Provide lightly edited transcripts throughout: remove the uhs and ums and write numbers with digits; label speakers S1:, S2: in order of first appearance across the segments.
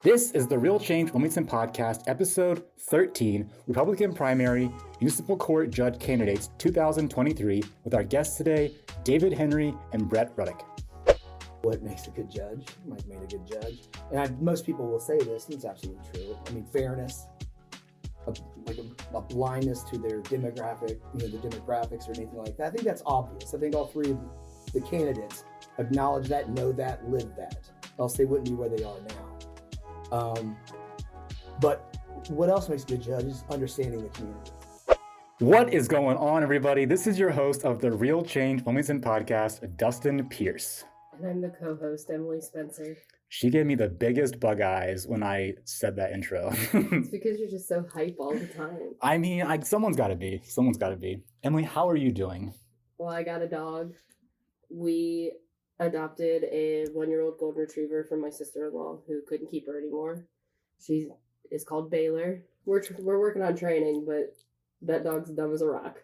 S1: This is the Real Change Wilmington Podcast, Episode 13, Republican Primary Municipal Court Judge Candidates 2023, with our guests today, David Henry and Brett Ruddick.
S2: What makes a good judge? Mike made a good judge. And most people will say this, and it's absolutely true. I mean, fairness, a blindness to their demographic, the demographics or anything like that. I think that's obvious. I think all three of the candidates acknowledge that, know that, live that. Else they wouldn't be where they are now. But what else makes a good judge is understanding the community.
S1: What is going on, everybody? This is your host of the Real Change Wilmington Podcast, Dustin Pierce.
S3: And I'm the co-host, Emily Spencer.
S1: She gave me the biggest bug eyes when I said that intro.
S3: It's because you're just so hype all the time.
S1: I mean, someone's got to be. Someone's got to be. Emily, how are you doing?
S3: Well, I got a dog. We adopted a 1-year-old golden retriever from my sister-in-law who couldn't keep her anymore. She is called Baylor. We're working on training, but that dog's dumb as a rock.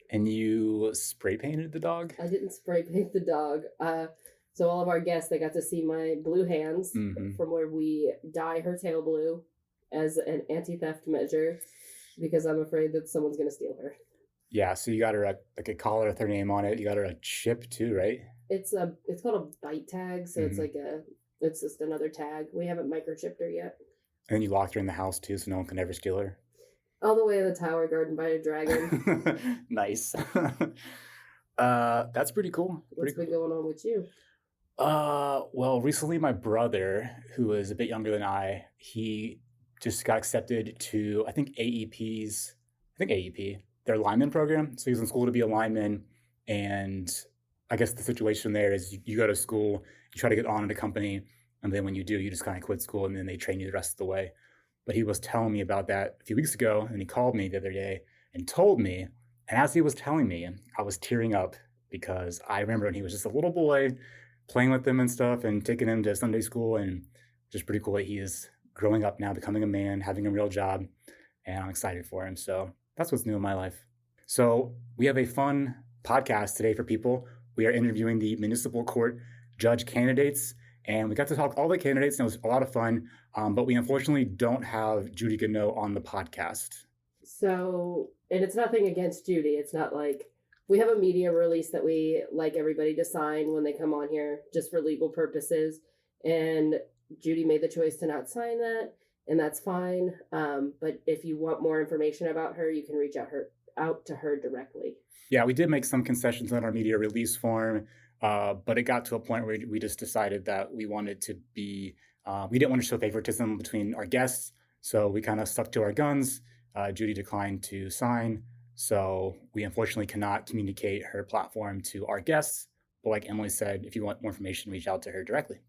S1: And you spray painted the dog?
S3: I didn't spray paint the dog. So all of our guests, they got to see my blue hands from where we dye her tail blue as an anti-theft measure because I'm afraid that someone's going to steal her.
S1: Yeah, so you got her a collar with her name on it. You got her a chip too, right?
S3: It's called a bite tag, so it's just another tag. We haven't microchipped her yet.
S1: And then you locked her in the house too, so no one can ever steal her.
S3: All the way to the Tower Garden by a dragon.
S1: Nice. That's pretty cool.
S3: What's been going on with you?
S1: Well, recently my brother, who is a bit younger than I, he just got accepted to, I think AEP, their lineman program. So he was in school to be a lineman, and I guess the situation there is you go to school, you try to get on in a company, and then when you do, you just kind of quit school, and then they train you the rest of the way. But he was telling me about that a few weeks ago, and he called me the other day and told me, and as he was telling me, I was tearing up because I remember when he was just a little boy playing with them and stuff and taking him to Sunday school, and just pretty cool that he is growing up now, becoming a man, having a real job, and I'm excited for him. So that's what's new in my life. So we have a fun podcast today for people. We are interviewing the municipal court judge candidates, and we got to talk to all the candidates, and it was a lot of fun, but we unfortunately don't have Judy Gano on the podcast.
S3: So, and it's nothing against Judy. It's not like we have a media release that we like everybody to sign when they come on here just for legal purposes, and Judy made the choice to not sign that, and that's fine. But if you want more information about her, you can reach out to her directly.
S1: Yeah, we did make some concessions on our media release form, but it got to a point where we just decided that we wanted to be, we didn't want to show favoritism between our guests, so we kind of stuck to our guns. Judy declined to sign, so we unfortunately cannot communicate her platform to our guests, but like Emily said, if you want more information, reach out to her directly.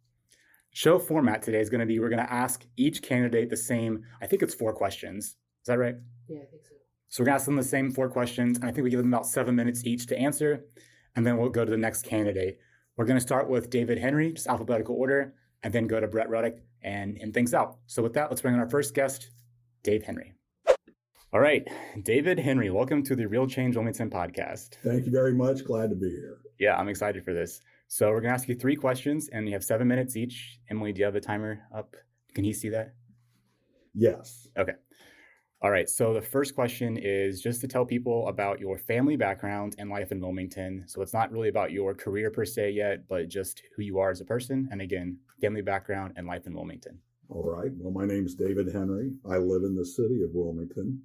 S1: Show format today is going to be, we're going to ask each candidate the same, I think it's 4 questions. Is that right?
S3: Yeah, I think so.
S1: So we're going to ask them the same 4 questions, and I think we give them about 7 minutes each to answer, and then we'll go to the next candidate. We're going to start with David Henry, just alphabetical order, and then go to Brett Ruddick and end things out. So with that, let's bring in our first guest, Dave Henry. All right, David Henry, welcome to the Real Change Wilmington podcast.
S4: Thank you very much. Glad to be here.
S1: Yeah, I'm excited for this. So we're going to ask you 3 questions, and you have 7 minutes each. Emily, do you have the timer up? Can he see that?
S4: Yes.
S1: Okay. All right, so the first question is just to tell people about your family background and life in Wilmington. So it's not really about your career per se yet, but just who you are as a person. And again, family background and life in Wilmington.
S4: All right. Well, my name's David Henry. I live in the city of Wilmington.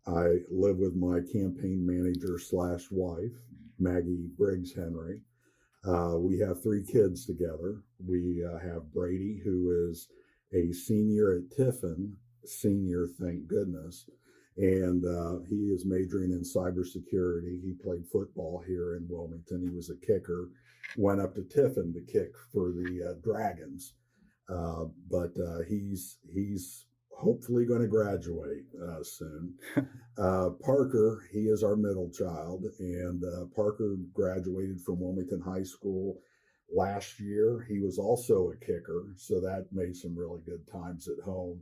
S4: I live with my campaign manager / wife, Maggie Briggs Henry. We have 3 kids together. We have Brady, who is a senior at Tiffin. Senior, thank goodness, and he is majoring in cybersecurity. He played football here in Wilmington. He was a kicker, went up to Tiffin to kick for the Dragons, but he's hopefully going to graduate soon. Parker, he is our middle child, and Parker graduated from Wilmington High School last year. He was also a kicker, so that made some really good times at home.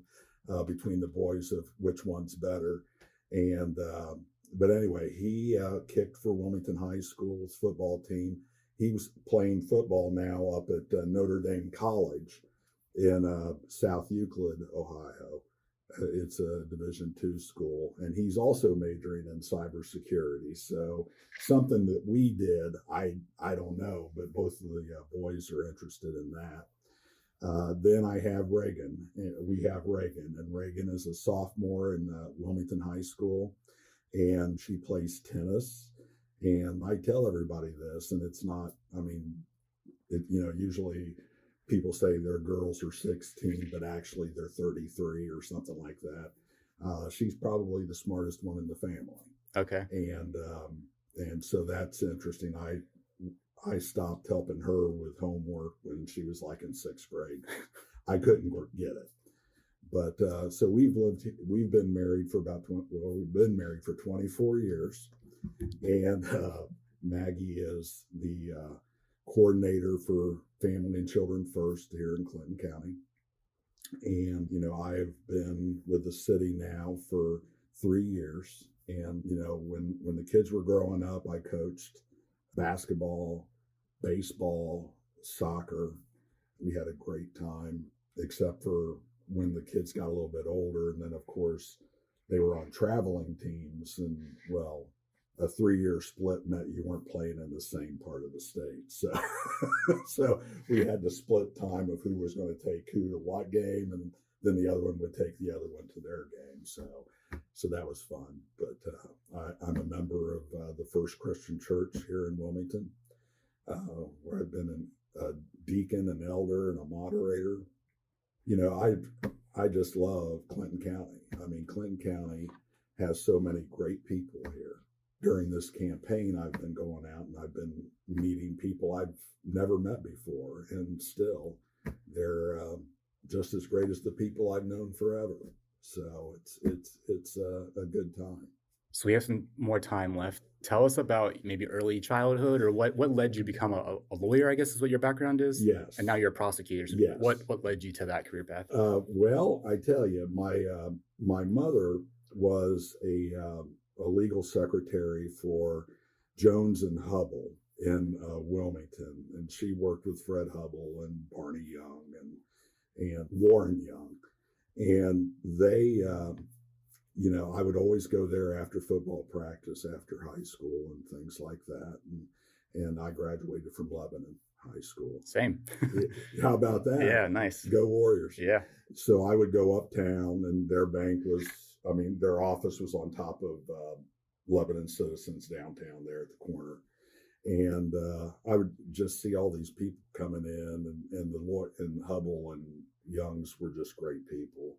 S4: Between the boys of which one's better. And but anyway, he kicked for Wilmington High School's football team. He was playing football now up at Notre Dame College. in South Euclid, Ohio. It's a Division II school, and he's also majoring in cybersecurity. So something that we did, I don't know, but both of the boys are interested in that. Then I have Reagan. We have Reagan, and Reagan is a sophomore in Wilmington High School, and she plays tennis. And I tell everybody this, and it's not, I mean, usually people say their girls are 16, but actually they're 33 or something like that. She's probably the smartest one in the family.
S1: Okay.
S4: And so that's interesting. I stopped helping her with homework when she was like in 6th grade. I couldn't get it. But so we've been married for we've been married for 24 years. And Maggie is the coordinator for Family and Children First here in Clinton County. And, I've been with the city now for 3 years. And, when the kids were growing up, I coached basketball, baseball, soccer. We had a great time, except for when the kids got a little bit older. And then, of course, they were on traveling teams. And, well, a 3-year split meant you weren't playing in the same part of the state. So we had to split time of who was going to take who to what game, and then the other one would take the other one to their game. So that was fun. But I'm a member of the First Christian Church here in Wilmington, where I've been a deacon, an elder, and a moderator. I just love Clinton County. I mean, Clinton County has so many great people here. During this campaign, I've been going out and I've been meeting people I've never met before, and still they're just as great as the people I've known forever. So it's a good time.
S1: So we have some more time left. Tell us about maybe early childhood, or what led you to become a lawyer, I guess is what your background is?
S4: Yes.
S1: And now you're a prosecutor. So
S4: yes.
S1: What led you to that career path?
S4: Well, I tell you, my mother was a legal secretary for Jones and Hubble in Wilmington, and she worked with Fred Hubble and Barney Young and Warren Young, and they, I would always go there after football practice, after high school, and things like that. And I graduated from Lebanon High School.
S1: Same.
S4: How about that?
S1: Yeah, nice.
S4: Go Warriors.
S1: Yeah.
S4: So I would go uptown, and their their office was on top of Lebanon Citizens downtown there at the corner. And I would just see all these people coming in, and Hubble and Youngs were just great people.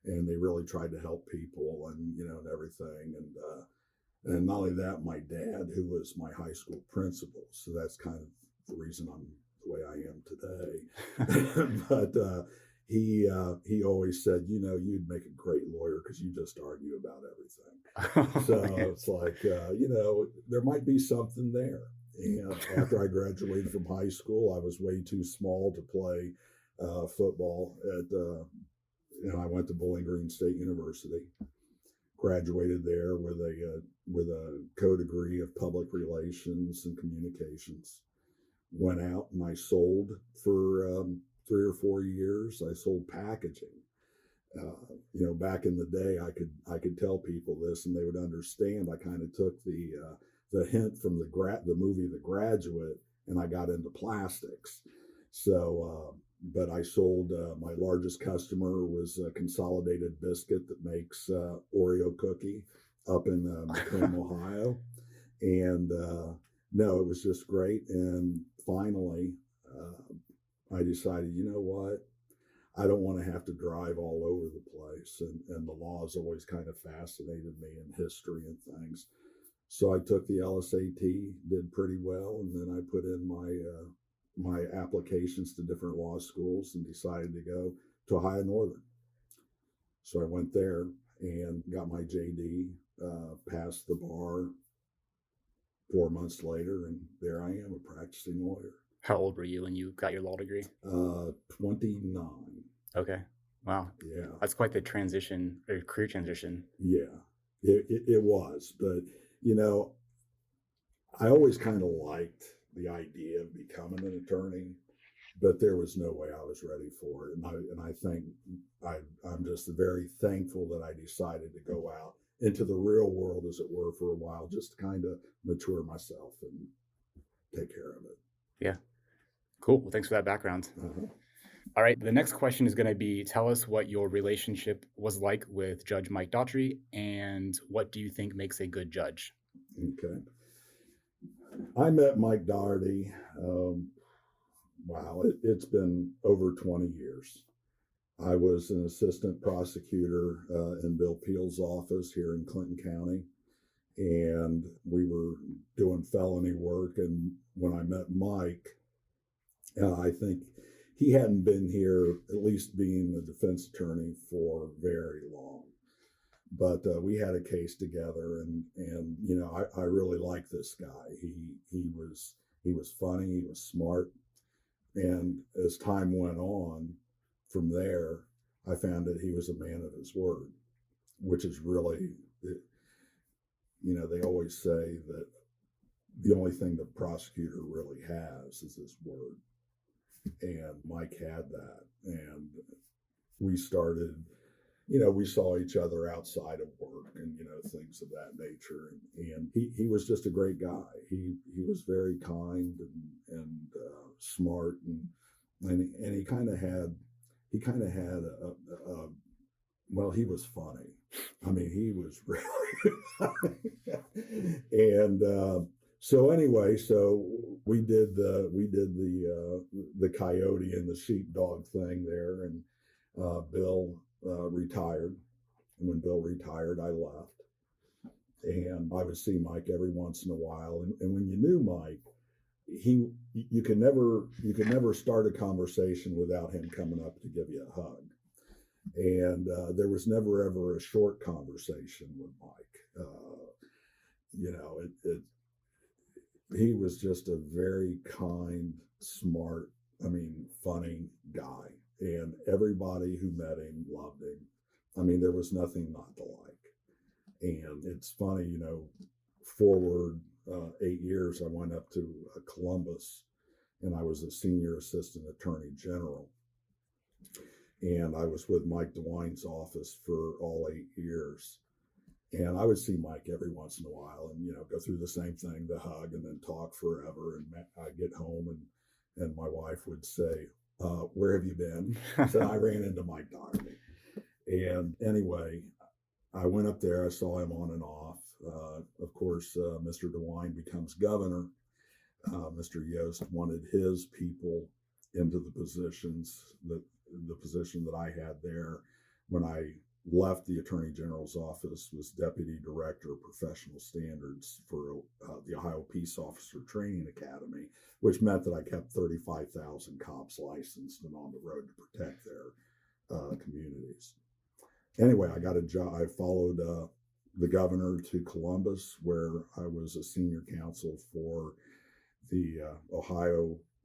S4: And they really tried to help people and everything. And not only that, my dad, who was my high school principal, so that's kind of the reason I'm the way I am today. But he always said, you'd make a great lawyer because you just argue about everything. So it's like, there might be something there. And after I graduated from high school, I was way too small to play football I went to Bowling Green State University, graduated there with a co-degree of public relations and communications. Went out and I sold for 3 or 4 years. I sold packaging. Back in the day, I could tell people this and they would understand. I kind of took the hint from the movie The Graduate, and I got into plastics. So, but I sold. My largest customer was Consolidated Biscuit that makes Oreo cookie up in Macomb, Ohio, and no, it was just great. And finally, I decided, you know what? I don't want to have to drive all over the place. And the law has always kind of fascinated me, in history and things. So I took the LSAT, did pretty well, and then I put in my applications to different law schools and decided to go to Ohio Northern. So I went there and got my JD, passed the bar 4 months later, and there I am, a practicing lawyer.
S1: How old were you when you got your law degree?
S4: 29.
S1: Okay. Wow.
S4: Yeah.
S1: That's quite the transition, or career transition.
S4: Yeah, it was. But, I always kind of liked the idea of becoming an attorney. but there was no way I was ready for it. And I think I'm just very thankful that I decided to go out into the real world, as it were, for a while, just to kind of mature myself and take care of it.
S1: Yeah. Cool. Well, thanks for that background.
S4: Uh-huh.
S1: All right. The next question is going to be, tell us what your relationship was like with Judge Mike Daugherty, and what do you think makes a good judge?
S4: Okay. I met Mike Daugherty. Wow, it's been over 20 years. I was an assistant prosecutor in Bill Peele's office here in Clinton County, and we were doing felony work. And when I met Mike, I think he hadn't been here, at least being the defense attorney, for very long. But we had a case together, and you know, I really like this guy. He was funny, he was smart, and as time went on, from there, I found that he was a man of his word, which is really, you know, they always say that the only thing the prosecutor really has is his word. And Mike had that. And we started, you know, we saw each other outside of work and, you know, things of that nature. And he was just a great guy. He was very kind and smart, and he kind of had well, he was funny. I mean, he was really funny. And so anyway, so we did the coyote and the sheepdog thing there, and Bill retired. And when Bill retired, I left, and I would see Mike every once in a while. And when you knew Mike, you could never start a conversation without him coming up to give you a hug. And there was never ever a short conversation with Mike. You know, he was just a very kind, smart, funny guy. And everybody who met him loved him. I mean, there was nothing not to like. And it's funny, you know, forward 8 years, I went up to Columbus, and I was a senior assistant attorney general. And I was with Mike Dewine's office for all 8 years. And I would see Mike every once in a while and, you know, go through the same thing, the hug, and then talk forever. And I'd get home, and my wife would say, where have you been? So I ran into Mike Daugherty. And anyway, I went up there, I saw him on and off. Of course, Mr. Dewine becomes governor. Mr. Yost wanted his people into the positions, the position that I had there when I left the Attorney General's office was Deputy Director of Professional Standards for the Ohio Peace Officer Training Academy, which meant that I kept 35,000 cops licensed and on the road to protect their communities. Anyway, I got a job. I followed the governor to Columbus, where I was a senior counsel for the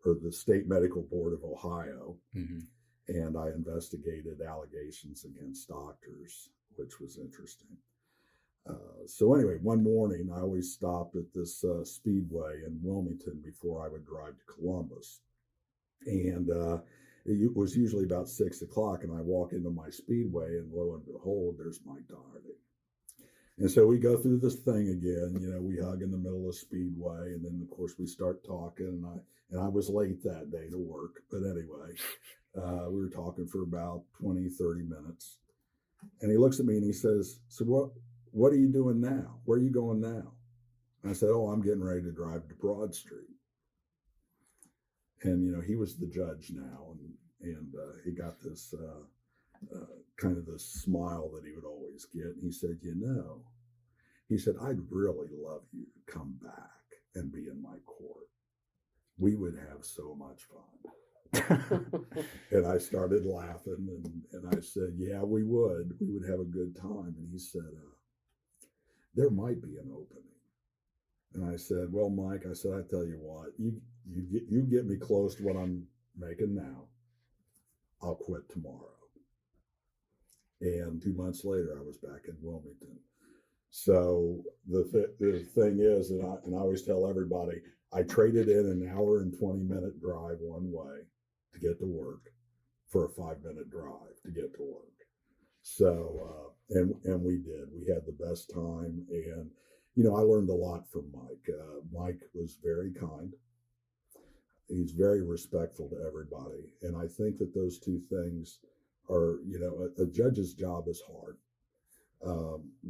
S4: the State Medical Board of Ohio. Mm-hmm. And I investigated allegations against doctors, which was interesting. So anyway, one morning, I always stopped at this speedway in Wilmington before I would drive to Columbus. And it was usually about 6 o'clock, and I walk into my speedway, and lo and behold, there's Mike Daugherty. And so we go through this thing again, you know, we hug in the middle of Speedway, and then of course we start talking, and I was late that day to work, but anyway, we were talking for about 20, 30 minutes, and he looks at me and he says, so what are you doing now? Where are you going now? And I said, oh, I'm getting ready to drive to Broad Street. And, you know, he was the judge now, and he got this kind of this smile that he would always get. And he said, you know, I'd really love you to come back and be in my court. We would have so much fun. And I started laughing, and I said, yeah, we would have a good time. And he said, there might be an opening. And I said, well, Mike, I tell you what, you get me close to what I'm making now, I'll quit tomorrow. And 2 months later, I was back in Wilmington. So the thing is, and I always tell everybody, I traded in an hour and 20-minute drive one way to get to work for a 5-minute drive to get to work. So, and we did. We had the best time. And, I learned a lot from Mike. Mike was very kind. He's very respectful to everybody. And I think that those two things are, a judge's job is hard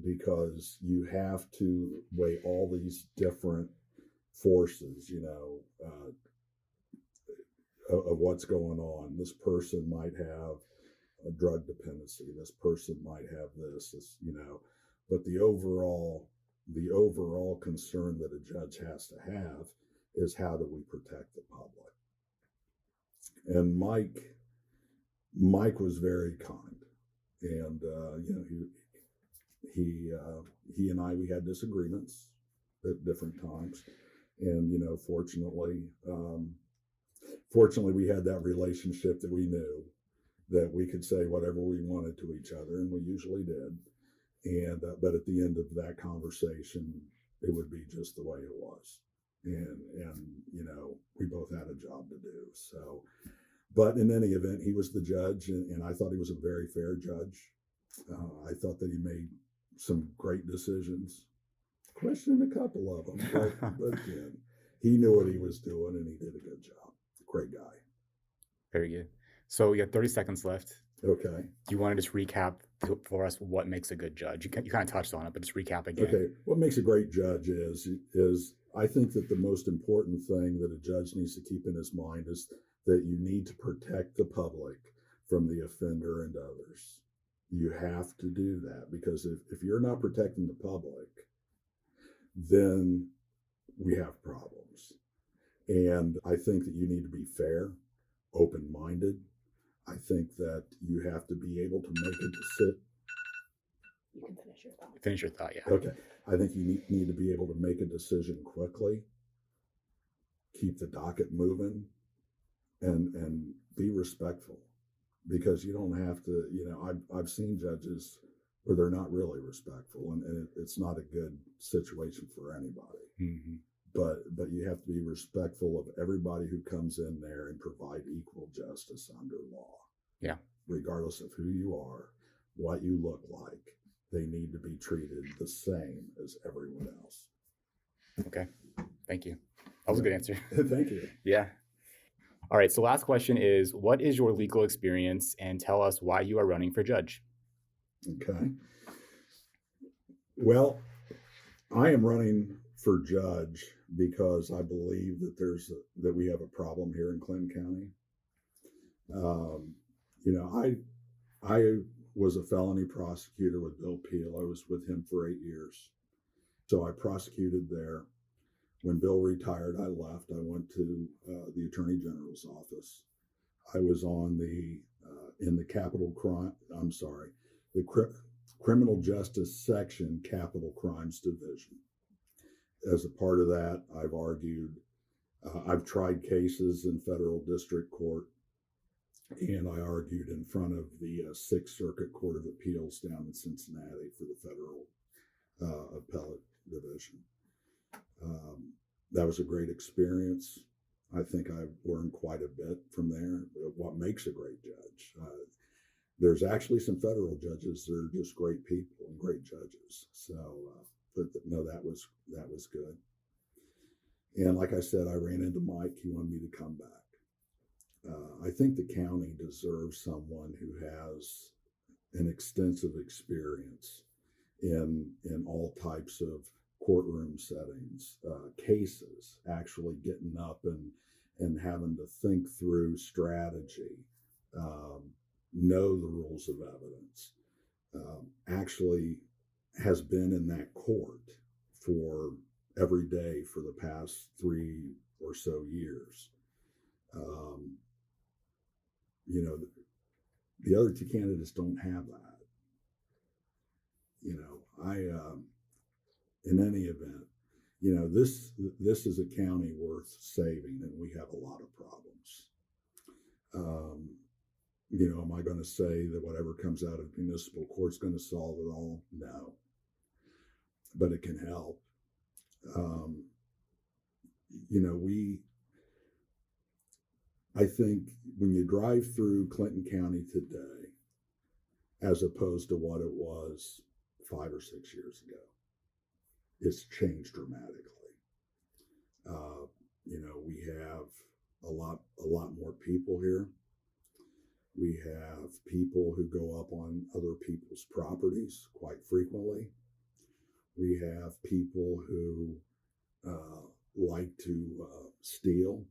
S4: because you have to weigh all these different forces, of what's going on. This person might have a drug dependency. This person might have this, but the overall concern that a judge has to have is how do we protect the public? And Mike was very kind, and he and I, we had disagreements at different times, and fortunately we had that relationship that we knew that we could say whatever we wanted to each other, and we usually did. And but at the end of that conversation, it would be just the way it was, and we both had a job to do. So, but in any event, he was the judge, and I thought he was a very fair judge. I thought that he made some great decisions. Questioned a couple of them, but again, he knew what he was doing, and he did a good job. Great guy.
S1: Very good. So you have 30 seconds left.
S4: Okay.
S1: Do you want to just recap for us what makes a good judge? You kind of touched on it, but just recap again.
S4: Okay. What makes a great judge is I think that the most important thing that a judge needs to keep in his mind is that you need to protect the public from the offender and others. You have to do that, because if you're not protecting the public, then we have problems. And I think that you need to be fair, open-minded. I think that you have to be able to make a decision.
S3: You can finish your thought.
S1: Finish your thought, yeah.
S4: Okay. I think you need to be able to make a decision quickly, keep the docket moving, and be respectful, because you don't have to, I've seen judges where they're not really respectful, and it's not a good situation for anybody.
S1: Mm-hmm.
S4: But you have to be respectful of everybody who comes in there and provide equal justice under law.
S1: Yeah.
S4: Regardless of who you are, what you look like, they need to be treated the same as everyone else.
S1: Okay. Thank you. That was a good answer.
S4: Thank you.
S1: Yeah. All right. So last question is, what is your legal experience, and tell us why you are running for judge?
S4: Okay. Well, I am running for judge because I believe that that we have a problem here in Clinton County. I was a felony prosecutor with Bill Peele. I was with him for 8 years. So I prosecuted there. When Bill retired, I left. I went to the Attorney General's office. I was on in the Criminal Justice Section Capital Crimes Division. As a part of that, I've tried cases in federal district court, and I argued in front of the Sixth Circuit Court of Appeals down in Cincinnati for the federal appellate division. That was a great experience. I think I've learned quite a bit from there. What makes a great judge? There's actually some federal judges that are just great people and great judges. So, but no, that was good. And like I said, I ran into Mike. He wanted me to come back. I think the county deserves someone who has an extensive experience in all types of courtroom settings, cases, actually getting up and having to think through strategy, know the rules of evidence, actually has been in that court for every day for the past 3 or so years. The other two candidates don't have that. In any event, this is a county worth saving, and we have a lot of problems. Am I going to say that whatever comes out of municipal court is going to solve it all? No. But it can help. I think when you drive through Clinton County today, as opposed to what it was 5 or 6 years ago, it's changed dramatically. We have a lot more people here. We have people who go up on other people's properties quite frequently. We have people who like to steal.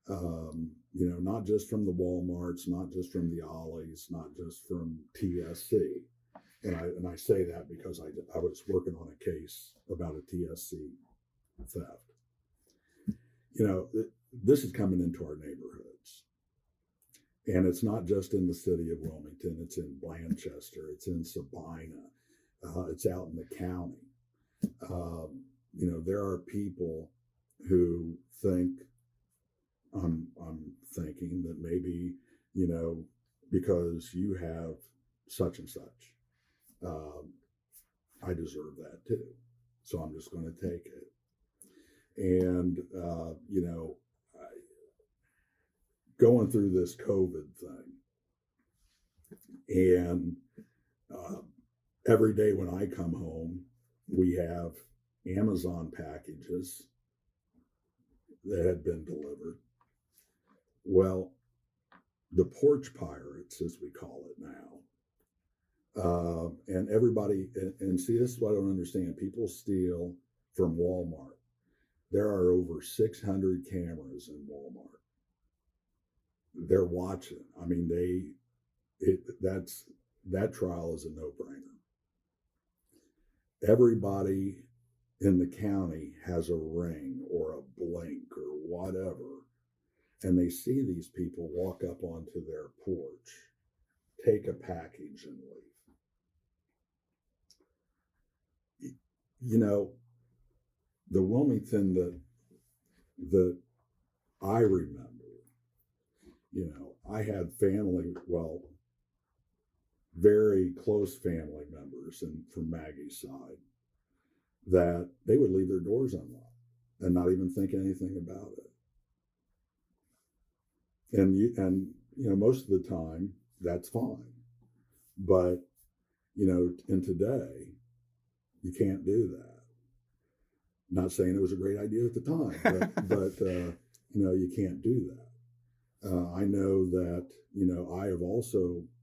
S4: Not just from the Walmarts, not just from the Ollies, not just from TSC. And I say that because I was working on a case about a TSC theft. This is coming into our neighborhoods. And it's not just in the city of Wilmington, it's in Blanchester, it's in Sabina, it's out in the county. There are people who think, I'm thinking that maybe, because you have such and such, I deserve that too. So I'm just going to take it. And, going through this COVID thing, and every day when I come home, we have Amazon packages that had been delivered. Well, the porch pirates, as we call it now, and everybody, and see, this is what I don't understand. People steal from Walmart. There are over 600 cameras in Walmart. They're watching. I mean, that trial is a no-brainer. Everybody in the county has a ring or a blink or whatever, and they see these people walk up onto their porch, take a package, and leave. The Wilmington that I remember, I had family, very close family members, and from Maggie's side, that they would leave their doors unlocked and not even think anything about it. And most of the time that's fine, but in today you can't do that. Not saying it was a great idea at the time, but you can't do that. I know that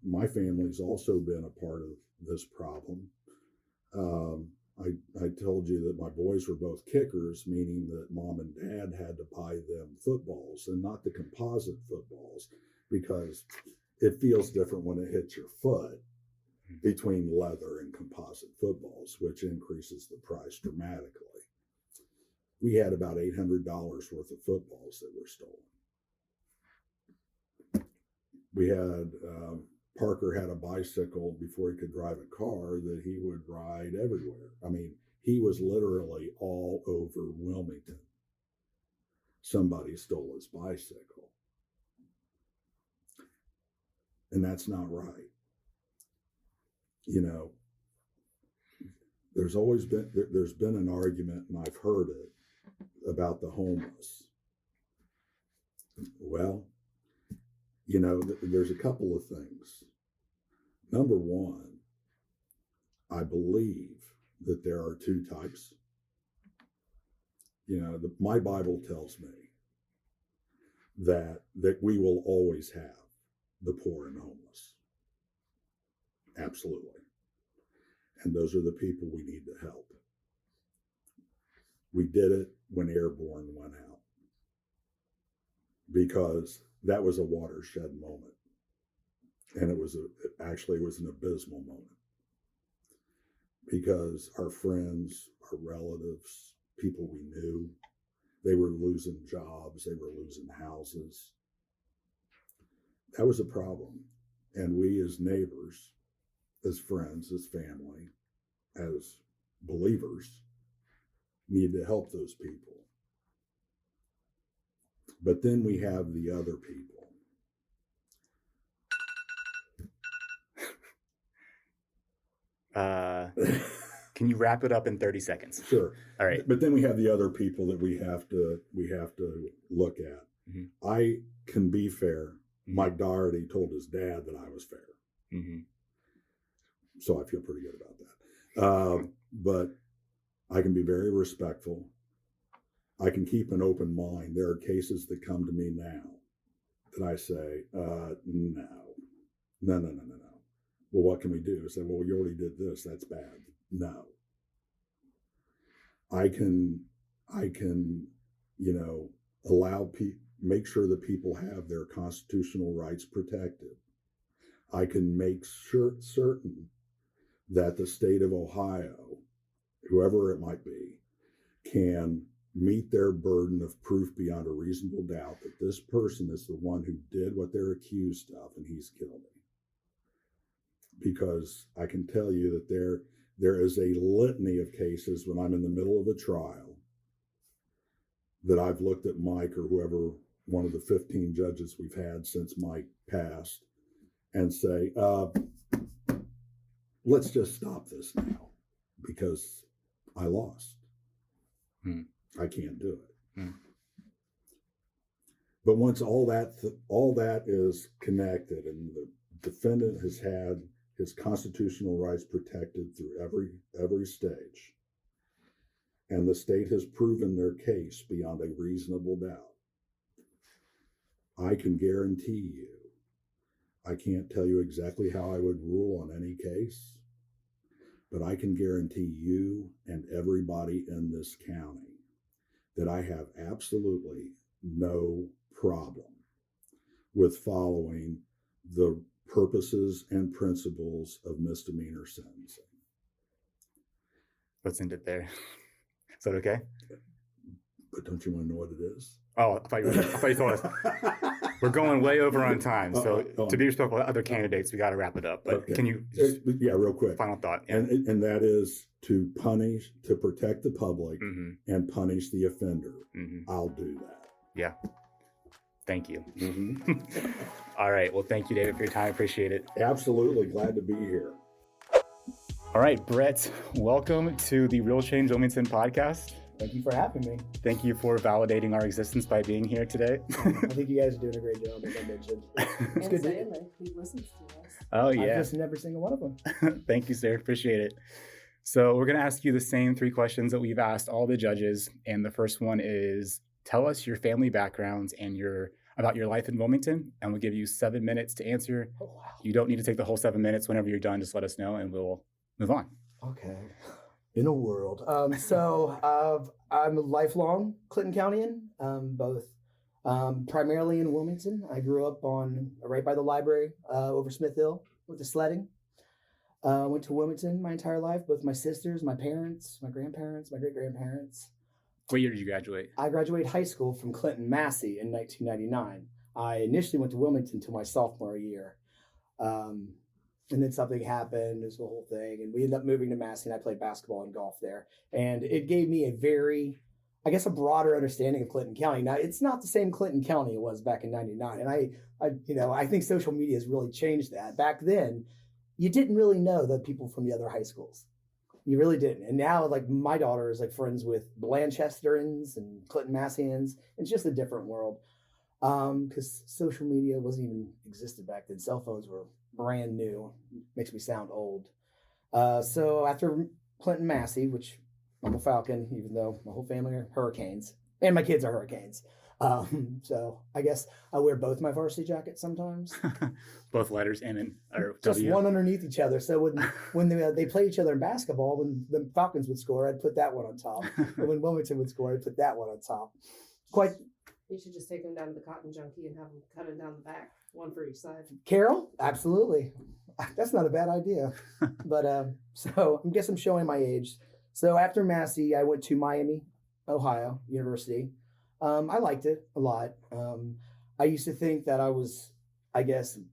S4: my family's also been a part of this problem. I told you that my boys were both kickers, meaning that mom and dad had to buy them footballs, and not the composite footballs, because it feels different when it hits your foot between leather and composite footballs, which increases the price dramatically. We had about $800 worth of footballs that were stolen. We had, Parker had a bicycle before he could drive a car that he would ride everywhere. I mean, he was literally all over Wilmington. Somebody stole his bicycle. And that's not right. There's been an argument, and I've heard it, about the homeless. Well, there's a couple of things. Number one, I believe that there are two types. My Bible tells me that we will always have the poor and homeless. Absolutely. And those are the people we need to help. We did it when Airborne went out, because that was a watershed moment. And it was an abysmal moment, because our friends, our relatives, people we knew, they were losing jobs, they were losing houses. That was a problem. And we as neighbors, as friends, as family, as believers, need to help those people. But then we have the other people.
S1: Can you wrap it up in 30 seconds?
S4: Sure.
S1: All right.
S4: But then we have the other people that we have to look at. I can be fair. Mike Daugherty told his dad that I was fair. So I feel pretty good about that. But I can be very respectful. I can keep an open mind. There are cases that come to me now that I say, no. Well, what can we do? I say, well, you already did this. That's bad. No. I can, make sure that people have their constitutional rights protected. I can make certain that the state of Ohio, whoever it might be, can meet their burden of proof beyond a reasonable doubt that this person is the one who did what they're accused of and he's guilty. Because I can tell you that there is a litany of cases when I'm in the middle of a trial that I've looked at Mike or whoever, one of the 15 judges we've had since Mike passed, and say, let's just stop this now because I lost. I can't do it. But once all that is connected and the defendant has had his constitutional rights protected through every stage, and the state has proven their case beyond a reasonable doubt, I can guarantee you, I can't tell you exactly how I would rule on any case, but I can guarantee you and everybody in this county that I have absolutely no problem with following the purposes and principles of misdemeanor sentencing.
S1: Let's end it there. Is that okay?
S4: But don't you want to know what it is?
S1: Oh, I thought you told us. We're going way over on time. So to be respectful of other candidates, we got to wrap it up. But
S4: okay.
S1: Can you
S4: real quick.
S1: Final thought. Yeah.
S4: And that is to protect the public and punish the offender. I'll do that.
S1: Yeah. Thank you. All right. Well, thank you, David, for your time. I appreciate it.
S4: Absolutely. Glad to be here.
S1: All right, Brett, welcome to the Real Change Wilmington podcast.
S2: Thank you for having me.
S1: Thank you for validating our existence by being here today.
S2: I think you guys are doing a great job, like I mentioned. It's good to
S3: he listens to us.
S1: Oh, yeah.
S2: I've listened to every single one of them.
S1: Thank you, sir. Appreciate it. So we're going to ask you the same 3 questions that we've asked all the judges. And the first one is, tell us your family backgrounds and about your life in Wilmington. And we'll give you 7 minutes to answer.
S2: Oh, wow.
S1: You don't need to take the whole 7 minutes. Whenever you're done, just let us know and we'll move on.
S2: Okay. In a world. I'm a lifelong Clinton Countyan, both primarily in Wilmington. I grew up right by the library over Smith Hill with the sledding. Went to Wilmington my entire life, both my sisters, my parents, my grandparents, my great-grandparents.
S1: What year did you graduate? I
S2: graduated high school from Clinton Massey in 1999. I initially went to Wilmington until my sophomore year. And then something happened, this whole thing, and we ended up moving to Massey, and I played basketball and golf there. And it gave me a broader understanding of Clinton County. Now, it's not the same Clinton County it was back in '99, and I think social media has really changed that. Back then, you didn't really know the people from the other high schools. You really didn't. And now, like, my daughter is like friends with Blanchesterans and Clinton Masseyans. It's just a different world because social media wasn't even existed back then. Cell phones were brand new. Makes me sound old. So after Clinton Massey, which I'm a Falcon, even though my whole family are Hurricanes, and my kids are Hurricanes. So I guess I wear both my varsity jackets sometimes.
S1: Both letters M or
S2: just
S1: W.
S2: one underneath each other. So when they play each other in basketball, when the Falcons would score, I'd put that one on top. And when Wilmington would score, I'd put that one on top.
S3: You should just take them down to the cotton junkie and have them cut it down the back, one for each side.
S2: Carol, absolutely. That's not a bad idea. But so I guess I'm showing my age. So after Massey, I went to Miami, Ohio University. I liked it a lot. I used to think that I was,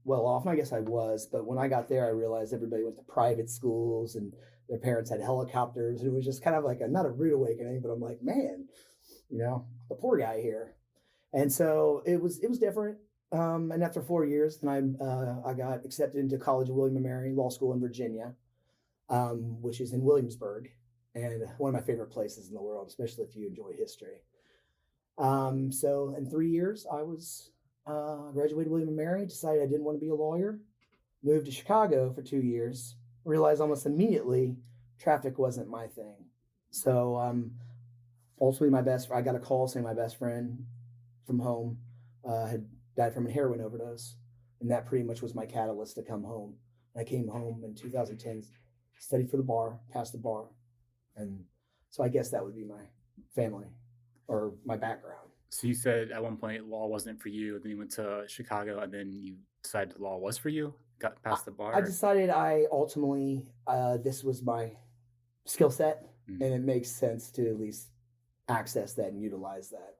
S2: well off, and I guess I was. But when I got there, I realized everybody went to private schools and their parents had helicopters. And it was just kind of like not a rude awakening, but I'm like, man, the poor guy here. And so it was different. And after 4 years, then I got accepted into College of William and Mary Law School in Virginia, which is in Williamsburg, and one of my favorite places in the world, especially if you enjoy history. So in 3 years, I was graduated William and Mary, decided I didn't want to be a lawyer, moved to Chicago for 2 years, realized almost immediately traffic wasn't my thing. So ultimately, I got a call saying my best friend from home had died from a heroin overdose. And that pretty much was my catalyst to come home. And I came home in 2010, studied for the bar, passed the bar. And so I guess that would be my family or my background.
S1: So you said at one point law wasn't for you, then you went to Chicago, and then you decided law was for you, got past the bar?
S2: I decided I ultimately, this was my skill set, and it makes sense to at least access that and utilize that.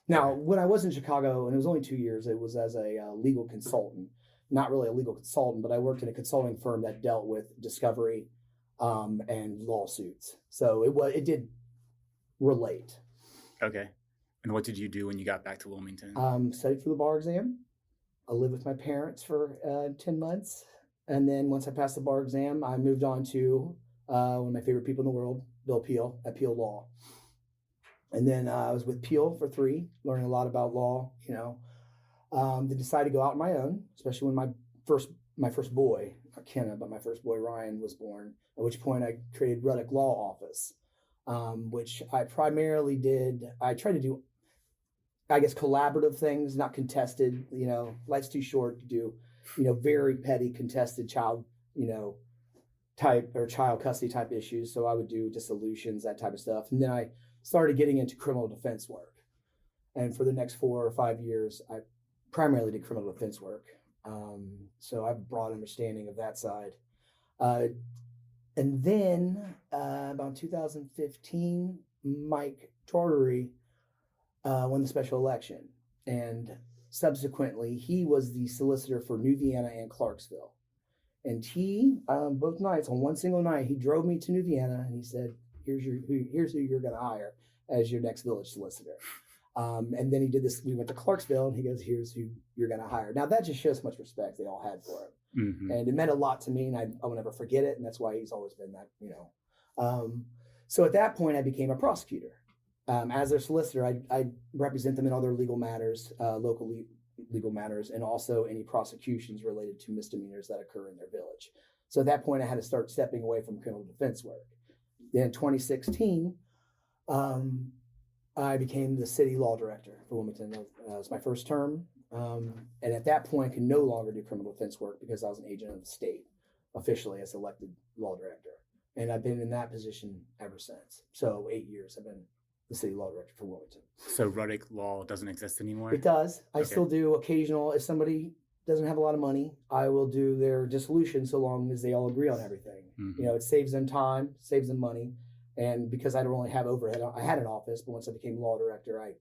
S2: Now, when I was in Chicago, and it was only 2 years, it was as a legal consultant. Not really a legal consultant, but I worked in a consulting firm that dealt with discovery and lawsuits. So it did relate.
S1: Okay. And what did you do when you got back to Wilmington?
S2: Studied for the bar exam. I lived with my parents for 10 months. And then once I passed the bar exam, I moved on to one of my favorite people in the world, Bill Peele at Peele Law. And then I was with Peele for 3, learning a lot about law, Then decided to go out on my own, especially when my first boy, not Kenna, but my first boy, Ryan, was born, at which point I created Rudduck Law Office, which I primarily did. I tried to do, I guess, collaborative things, not contested, life's too short to do, very petty contested child, type or child custody type issues. So I would do dissolutions, that type of stuff. And then I started getting into criminal defense work. And for the next 4 or 5 years, I primarily did criminal defense work. So I have a broad understanding of that side. And then about 2015, Mike Daugherty won the special election. And subsequently, he was the solicitor for New Vienna and Clarksville. And he, both nights, on one single night, he drove me to New Vienna and he said, here's who you're going to hire as your next village solicitor. And then he did this. We went to Clarksville and he goes, here's who you're going to hire. Now that just shows how much respect they all had for him. Mm-hmm. And it meant a lot to me, and I will never forget it. And that's why he's always been that, So at that point I became a prosecutor. As their solicitor, I represent them in other legal matters, local legal matters, and also any prosecutions related to misdemeanors that occur in their village. So at that point I had to start stepping away from criminal defense work. Then in 2016, I became the city law director for Wilmington. It was my first term. And at that point, I could no longer do criminal defense work because I was an agent of the state, officially as elected law director. And I've been in that position ever since. So 8 years I've been the city law director for Wilmington.
S1: So Rudduck Law doesn't exist anymore?
S2: It does. I still do occasional. If somebody doesn't have a lot of money, I will do their dissolution so long as they all agree on everything. Mm-hmm. It saves them time, saves them money. And because I don't really have overhead, I had an office, but once I became law director, I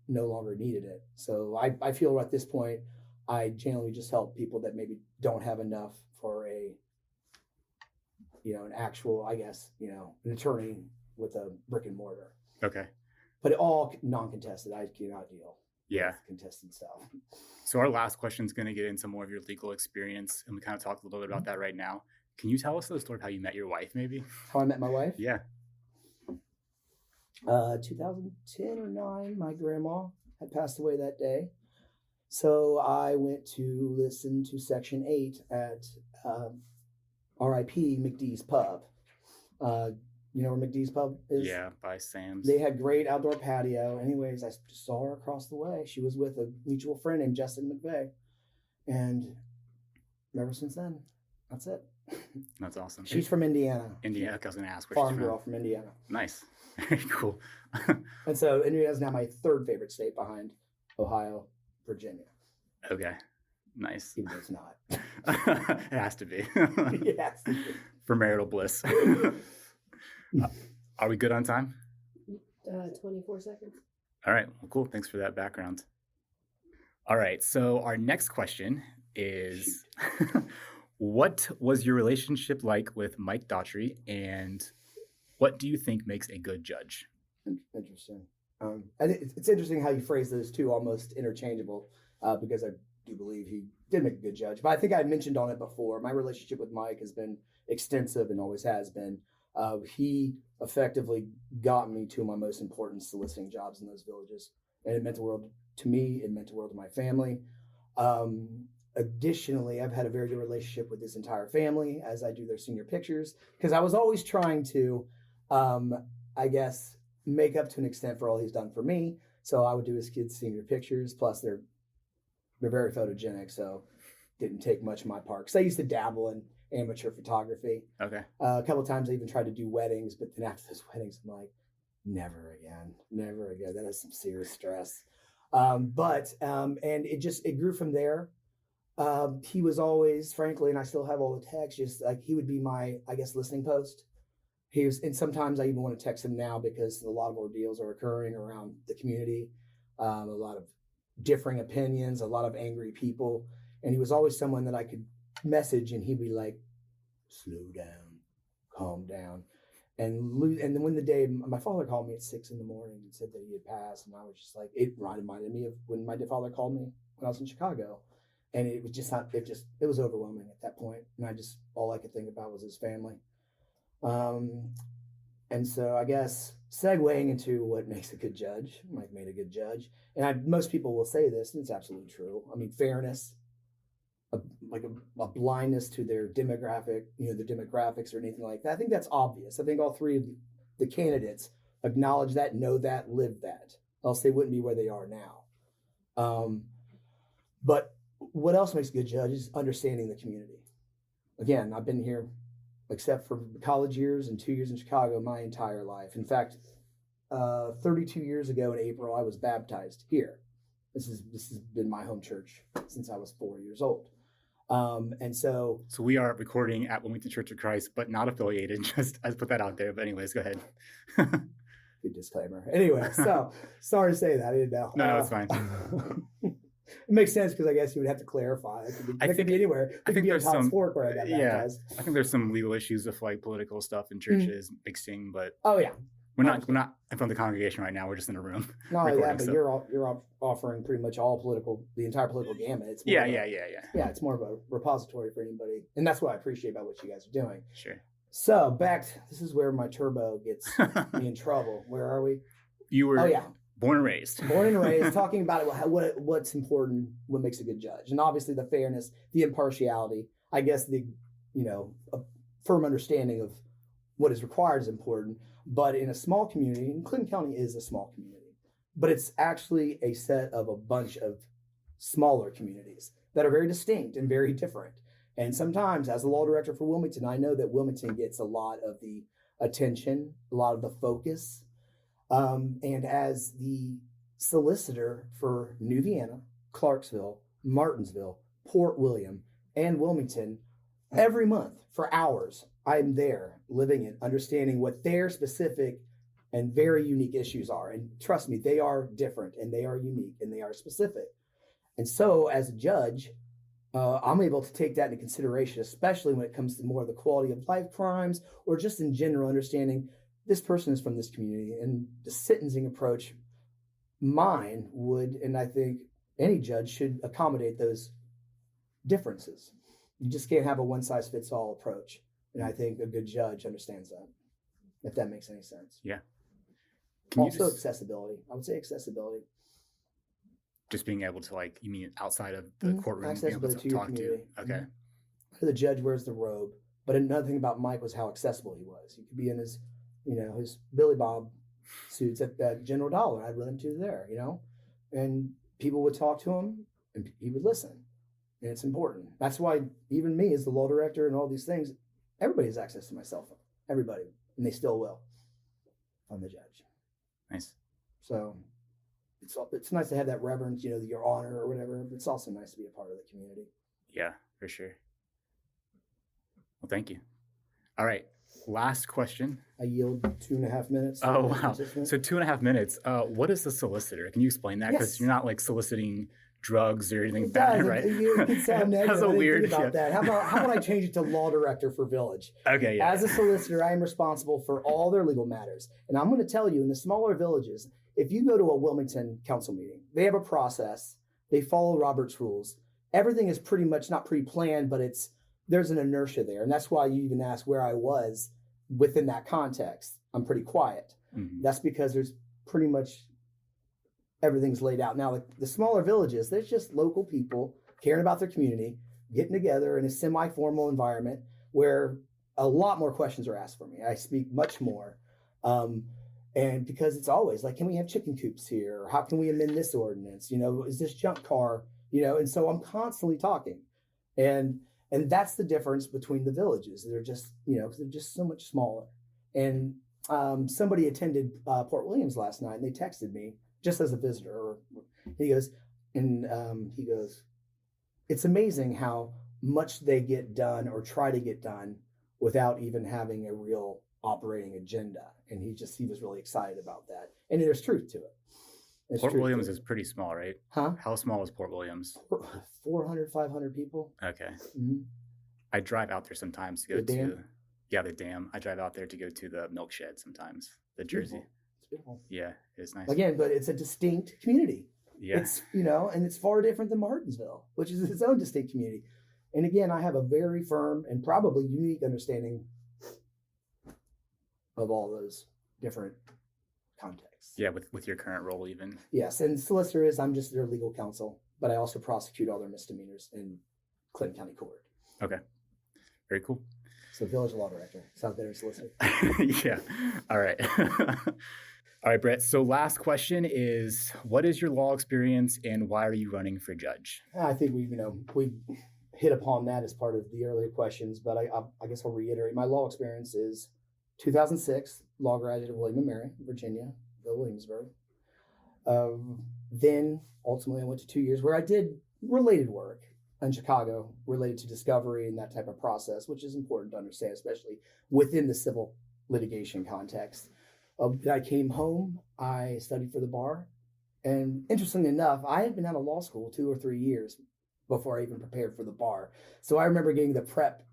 S2: no longer needed it. So I feel at this point, I generally just help people that maybe don't have enough for an actual, I guess, an attorney with a brick and mortar.
S1: Okay.
S2: But all non-contested. I cannot deal with contested stuff.
S1: So our last question is going to get into more of your legal experience, and we kind of talked a little bit about that right now. Can you tell us the story of how you met your wife, maybe?
S2: How I met my wife?
S1: Yeah.
S2: 2010 or 9, my grandma had passed away that day. So I went to listen to Section 8 at RIP McDee's Pub. You know where McDee's Pub is?
S1: Yeah, by Sam's.
S2: They had great outdoor patio. Anyways, I just saw her across the way. She was with a mutual friend named Justin McVeigh. And ever since then, that's it.
S1: That's awesome.
S2: She's from Indiana.
S1: Indiana, I was going to ask where
S2: Farm
S1: she's from.
S2: girl from Indiana.
S1: Nice. Very cool.
S2: And so Indiana is now my 3rd favorite state behind Ohio, Virginia.
S1: Okay. Nice.
S2: Even though it's not.
S1: It has to be.
S2: Yes.
S1: For marital bliss. Are we good on time?
S3: 24 seconds.
S1: All right. Well, cool. Thanks for that background. All right. So our next question is, what was your relationship like with Mike Daugherty, and what do you think makes a good judge?
S2: Interesting. And it's interesting how you phrase those two almost interchangeable, because I do believe he did make a good judge. But I think I mentioned on it before, my relationship with Mike has been extensive and always has been. He effectively got me to my most important soliciting jobs in those villages. And it meant the world to me. It meant the world to my family. Additionally, I've had a very good relationship with his entire family as I do their senior pictures, because I was always trying to, I guess, make up to an extent for all he's done for me. So I would do his kids' senior pictures. Plus, they're very photogenic, so didn't take much of my part. Because I used to dabble in amateur photography.
S1: Okay.
S2: A couple of times I even tried to do weddings, but then after those weddings, I'm like, never again. That is some serious stress. And it grew from there. He was always, frankly, and I still have all the texts, just like he would be my, I guess, listening post. And sometimes I even want to text him now because a lot of ordeals are occurring around the community, a lot of differing opinions, a lot of angry people. And he was always someone that I could message and he'd be like, slow down, calm down. And then when the day, my father called me at 6 a.m. and said that he had passed. And I was just like, it reminded me of when my father called me when I was in Chicago. And it was just not, it was overwhelming at that point. And all I could think about was his family. And so I guess segueing into what makes a good judge, Mike made a good judge. And most people will say this, and it's absolutely true. I mean, fairness, a blindness to their demographic, the demographics or anything like that. I think that's obvious. I think all three of the candidates acknowledge that, know that, live that. Else they wouldn't be where they are now. But what else makes a good judge is understanding the community. Again, I've been here, except for college years and 2 years in Chicago, my entire life. In fact, 32 years ago in April, I was baptized here. This has been my home church since I was 4 years old. And so
S1: we are recording at Wilmington Church of Christ, but not affiliated. Just I put that out there. But anyways, go ahead.
S2: Good disclaimer. Anyway, so sorry to say that. I didn't know.
S1: No, it's fine.
S2: It makes sense because I guess you would have to clarify. It could be anywhere.
S1: I think there's some
S2: sport where I got baptized.
S1: I think there's some legal issues with like political stuff in churches mixing, but
S2: oh yeah,
S1: we're not in front of the congregation right now. We're just in a room.
S2: Not only that, but you're offering pretty much the entire political gamut. It's
S1: yeah.
S2: Yeah, it's more of a repository for anybody, and that's what I appreciate about what you guys are doing.
S1: Sure.
S2: So this is where my turbo gets me in trouble. Where are we?
S1: You were.
S2: Oh yeah.
S1: Born and raised,
S2: talking about what's important, what makes a good judge. And obviously the fairness, the impartiality, I guess a firm understanding of what is required is important. But in a small community, and Clinton County is a small community, but it's actually a set of a bunch of smaller communities that are very distinct and very different. And sometimes as the law director for Wilmington, I know that Wilmington gets a lot of the attention, a lot of the focus. And as the solicitor for New Vienna, Clarksville, Martinsville, Port William, and Wilmington, every month for hours, I'm there living it, understanding what their specific and very unique issues are. And trust me, they are different and they are unique and they are specific. And so as a judge, I'm able to take that into consideration, especially when it comes to more of the quality of life crimes or just in general understanding this person is from this community, and the sentencing approach, mine would, and I think any judge should accommodate those differences. You just can't have a one-size-fits-all approach. And I think a good judge understands that, if that makes any sense.
S1: Yeah.
S2: Accessibility. I would say accessibility.
S1: Just being able to, like, you mean outside of the courtroom,
S2: accessibility
S1: being able to talk to. Okay.
S2: The judge wears the robe. But another thing about Mike was how accessible he was. He could be in his Billy Bob suits at General Dollar. I'd run him to there, and people would talk to him and he would listen. And it's important. That's why even me as the law director and all these things, everybody has access to my cell phone. Everybody. And they still will. I'm the judge.
S1: Nice.
S2: So it's nice to have that reverence, your honor or whatever. But it's also nice to be a part of the community.
S1: Yeah, for sure. Well, thank you. All right. Last question.
S2: I yield 2.5 minutes.
S1: Oh, wow. So 2.5 minutes. What is the solicitor? Can you explain that? Because you're not like soliciting drugs or anything bad, right?
S2: It can sound negative.
S1: That's a weird
S2: about that. How about I change it to law director for Village?
S1: Okay, yeah.
S2: As a solicitor, I am responsible for all their legal matters. And I'm going to tell you, in the smaller villages, if you go to a Wilmington council meeting, they have a process. They follow Robert's rules. Everything is pretty much not pre-planned, but there's an inertia there. And that's why you even asked where I was within that context, I'm pretty quiet.
S1: Mhm.
S2: That's because there's pretty much everything's laid out. Now, the smaller villages, there's just local people caring about their community, getting together in a semi-formal environment where a lot more questions are asked for me. I speak much more. And because it's always like, can we have chicken coops here? Or how can we amend this ordinance? Is this junk car? And so I'm constantly talking. And that's the difference between the villages. They're just, because they're just so much smaller. And somebody attended Port Williams last night, and they texted me just as a visitor. He goes, it's amazing how much they get done or try to get done without even having a real operating agenda. And he was really excited about that. And there's truth to it.
S1: Port Williams is pretty small, right?
S2: Huh?
S1: How small is Port Williams?
S2: 400, 500 people.
S1: Okay.
S2: Mm-hmm.
S1: I drive out there sometimes to go to the dam. I drive out there to go to the milk shed sometimes. The Jersey.
S2: It's beautiful.
S1: Yeah, it's nice.
S2: Again, but it's a distinct community.
S1: Yeah.
S2: It's, and it's far different than Martinsville, which is its own distinct community. And again, I have a very firm and probably unique understanding of all those different contexts.
S1: Yeah, with your current role even.
S2: Yes, and solicitor I'm just their legal counsel, but I also prosecute all their misdemeanors in Clinton County Court.
S1: Okay, very cool.
S2: So village law director, south there solicitor.
S1: Yeah, all right. All right, Brett. So last question is, what is your law experience and why are you running for judge?
S2: I think we hit upon that as part of the earlier questions, but I guess I'll reiterate. My law experience is 2006, law graduate of William & Mary, Virginia, Williamsburg. Then ultimately I went to 2 years where I did related work in Chicago related to discovery and that type of process, which is important to understand, especially within the civil litigation context. I came home, I studied for the bar, and interestingly enough, I had been out of law school 2 or 3 years before I even prepared for the bar. So I remember getting the prep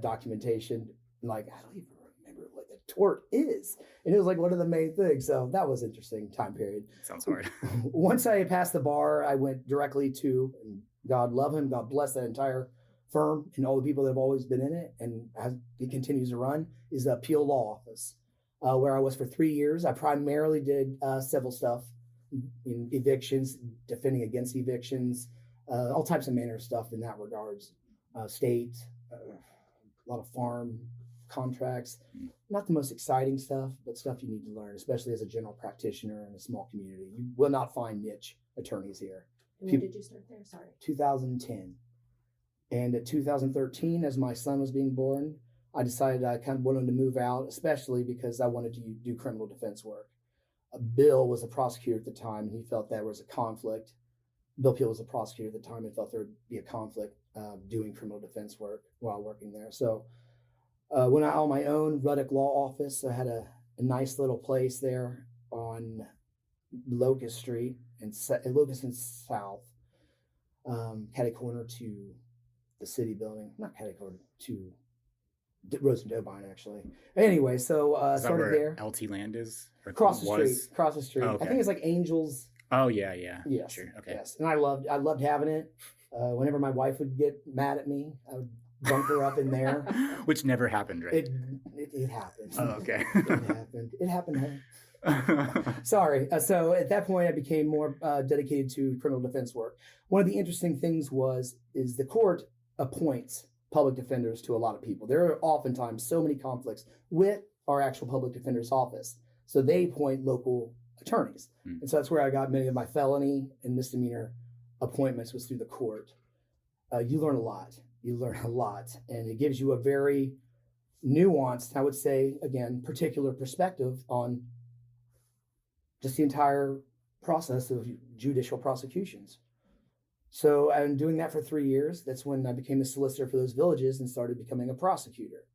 S2: documentation, like, I don't even remember what the tort is. And it was like one of the main things. So that was an interesting time period.
S1: Sounds hard.
S2: Once I passed the bar, I went directly to, and God love him, God bless that entire firm and all the people that have always been in it, and as it continues to run, is the Peele Law office, where I was for 3 years. I primarily did civil stuff, in evictions, defending against evictions, all types of manner of stuff in that regards. State, a lot of farm contracts, not the most exciting stuff, but stuff you need to learn, especially as a general practitioner in a small community. You will not find niche attorneys here.
S3: When did you start there? Sorry.
S2: 2010. And at 2013, as my son was being born, I decided I kind of wanted to move out, especially because I wanted to do criminal defense work. Bill was a prosecutor at the time, and he felt there was a conflict. Bill Peele was a prosecutor at the time and felt there would be a conflict doing criminal defense work while working there. So when I owned my own Rudduck Law Office, I had a nice little place there on Locust Street and Locust and South, catty corner to the city building, not catty corner to Rose and Dewine, actually. Anyway, so started there.
S1: LT Land is?
S2: Across the street.
S1: Oh, okay.
S2: I think it's like Angels.
S1: Oh yeah.
S2: Yes.
S1: Sure. Okay.
S2: Yes, and I loved having it. Whenever my wife would get mad at me, I would bunk her up in there.
S1: Which never happened, right?
S2: It happened.
S1: Oh, okay.
S2: It happened. Sorry. So at that point, I became more dedicated to criminal defense work. One of the interesting things is the court appoints public defenders to a lot of people. There are oftentimes so many conflicts with our actual public defender's office. So they appoint local attorneys. And so that's where I got many of my felony and misdemeanor appointments was through the court. You learn a lot. And it gives you a very nuanced, I would say, again, particular perspective on just the entire process of judicial prosecutions. So I'm doing that for 3 years. That's when I became a solicitor for those villages and started becoming a prosecutor.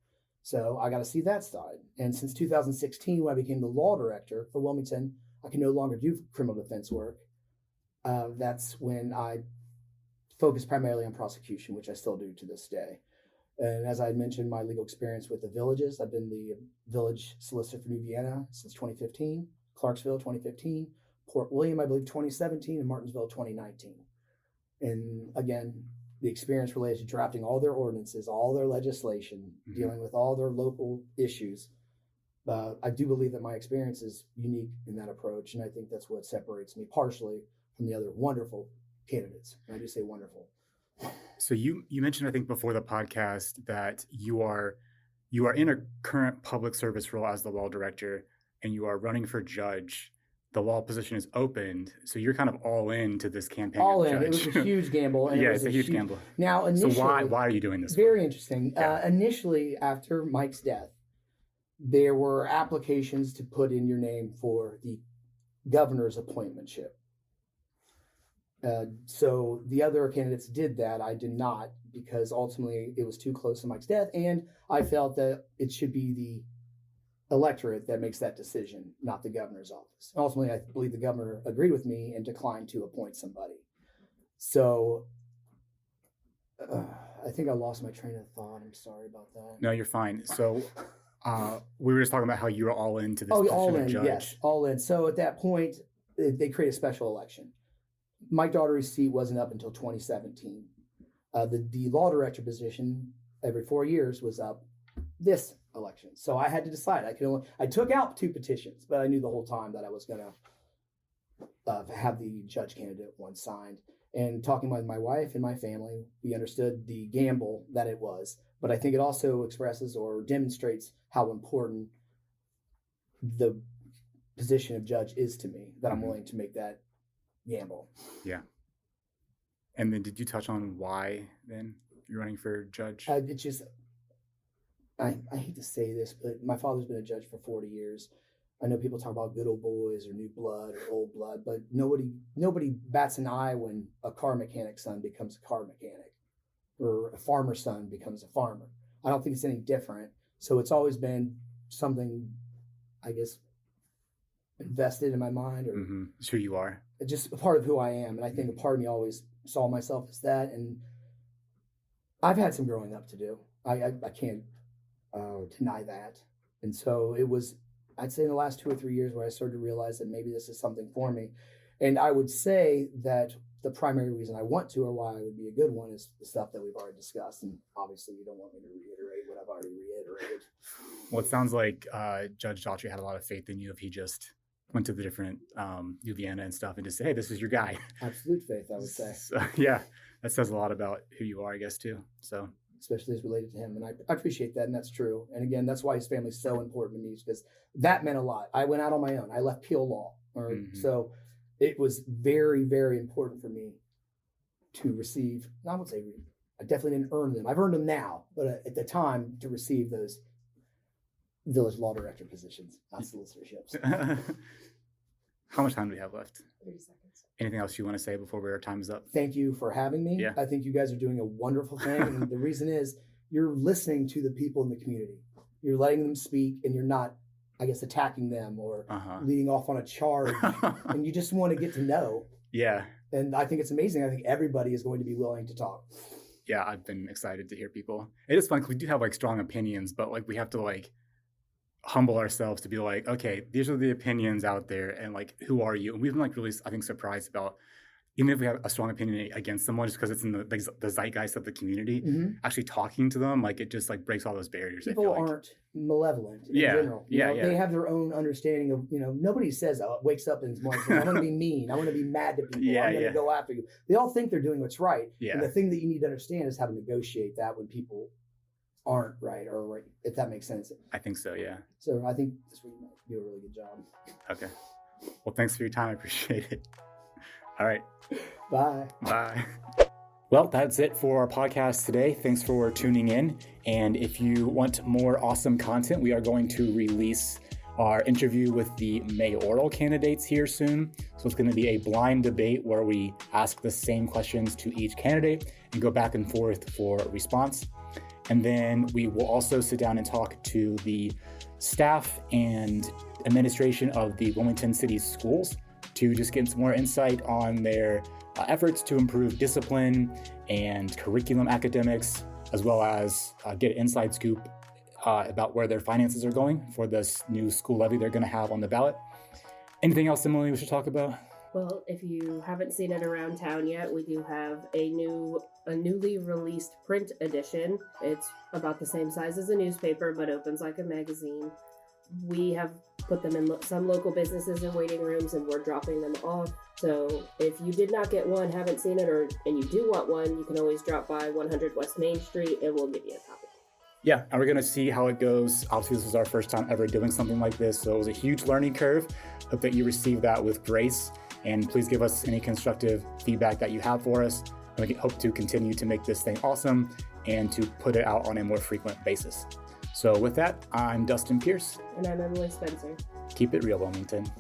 S2: So I got to see that side. And since 2016, when I became the law director for Wilmington, I can no longer do criminal defense work. That's when I focus primarily on prosecution, which I still do to this day. And as I mentioned, my legal experience with the villages, I've been the village solicitor for New Vienna since 2015, Clarksville 2015, Port William, I believe 2017, and Martinsville 2019. And again, the experience related to drafting all their ordinances, all their legislation, dealing with all their local issues I do believe that my experience is unique in that approach, and I think that's what separates me partially from the other wonderful candidates. And I do say wonderful.
S1: So you mentioned, I think, before the podcast that you are in a current public service role as the law director, and you are running for judge. The law position is opened, so you're kind of all into this campaign.
S2: All in.
S1: Judge.
S2: It was a huge gamble. And
S1: yeah,
S2: it was
S1: it's a huge gamble.
S2: Now, initially,
S1: so why are you doing this?
S2: Very interesting.
S1: Yeah.
S2: Initially, after Mike's death, there were applications to put in your name for the governor's appointmentship. So the other candidates did that. I did not, because ultimately it was too close to Mike's death, and I felt that it should be the electorate that makes that decision, not the governor's office. Ultimately, I believe the governor agreed with me and declined to appoint somebody. So I think I lost my train of thought. I'm sorry about that.
S1: No, you're fine. So we were just talking about how you were all into this.
S2: All in,
S1: judge.
S2: yes, all in. So at that point, they created a special election. Mike Daugherty's seat wasn't up until 2017. The law director position every 4 years was up this election. So I had to decide. I took out 2 petitions, but I knew the whole time that I was going to have the judge candidate one signed. And talking with my wife and my family, we understood the gamble that it was. But I think it also expresses or demonstrates how important the position of judge is to me, that I'm willing to make that gamble.
S1: Yeah. And then did you touch on why then you're running for judge?
S2: It's just, I hate to say this, but my father's been a judge for 40 years. I know people talk about good old boys or new blood or old blood, but nobody bats an eye when a car mechanic's son becomes a car mechanic or a farmer's son becomes a farmer. I don't think it's any different. So it's always been something, I guess, invested in my mind, or
S1: It's who you are.
S2: just a part of who I am. And I think a part of me always saw myself as that. And I've had some growing up to do. I can't deny that. And so it was, I'd say in the last 2 or 3 years where I started to realize that maybe this is something for me. And I would say that the primary reason I want to, or why I would be a good one, is the stuff that we've already discussed. And obviously you don't want me to reiterate what I've already reiterated.
S1: Well, it sounds like Judge Daugherty had a lot of faith in you if he just went to the different Uviana and stuff and just said, hey, this is your guy.
S2: Absolute faith, I would say.
S1: So, yeah, that says a lot about who you are, I guess, too. So,
S2: especially as related to him. And I appreciate that. And that's true. And again, that's why his family's so important to me, because that meant a lot. I went out on my own. I left Peele Law. So it was very, very important for me to receive, I would say, I definitely didn't earn them. I've earned them now, but at the time, to receive those village law director positions, not solicitorships.
S1: How much time do we have left?
S3: 30 seconds.
S1: Anything else you want to say before our time is up?
S2: Thank you for having me.
S1: Yeah.
S2: I think you guys are doing a wonderful thing. And the reason is you're listening to the people in the community. You're letting them speak, and you're not, I guess, attacking them or leading off on a charge. And you just want to get to know.
S1: Yeah.
S2: And I think it's amazing. I think everybody is going to be willing to talk.
S1: Yeah, I've been excited to hear people. It is fun because we do have strong opinions, but we have to humble ourselves to be okay, these are the opinions out there, and who are you? And we've been really, I think, surprised about, even if we have a strong opinion against someone, just because it's in the zeitgeist of the community, actually talking to them, it just breaks all those barriers.
S2: People aren't malevolent in general. They have their own understanding of, nobody says, wakes up in the morning, I'm going to be mean, I'm going to be mad to people, I'm going to go after you. They all think they're doing what's right. And the thing that you need to understand is how to negotiate that when people aren't right, or if that makes sense.
S1: I think so, yeah.
S2: So I think this week might do a really good job.
S1: Okay. Well, thanks for your time. I appreciate it. All right.
S2: Bye.
S1: Bye. Well, that's it for our podcast today. Thanks for tuning in. And if you want more awesome content, we are going to release our interview with the mayoral candidates here soon. So it's going to be a blind debate where we ask the same questions to each candidate and go back and forth for a response. And then we will also sit down and talk to the staff and administration of the Wilmington City Schools to just get some more insight on their efforts to improve discipline and curriculum academics, as well as get an inside scoop about where their finances are going for this new school levy they're going to have on the ballot. Anything else, Emily, we should talk about?
S3: Well, if you haven't seen it around town yet, we do have a newly released print edition. It's about the same size as a newspaper, but opens like a magazine. we have put them in some local businesses and waiting rooms, and we're dropping them off. So if you did not get one, haven't seen it, and you do want one, you can always drop by 100 West Main Street and we'll give you a copy.
S1: Yeah, and we're going to see how it goes. Obviously, this was our first time ever doing something like this, so it was a huge learning curve. Hope that you receive that with grace, and please give us any constructive feedback that you have for us. And we hope to continue to make this thing awesome and to put it out on a more frequent basis. So with that, I'm Dustin Pierce.
S3: And I'm Emily Spencer.
S1: Keep it real, Wilmington.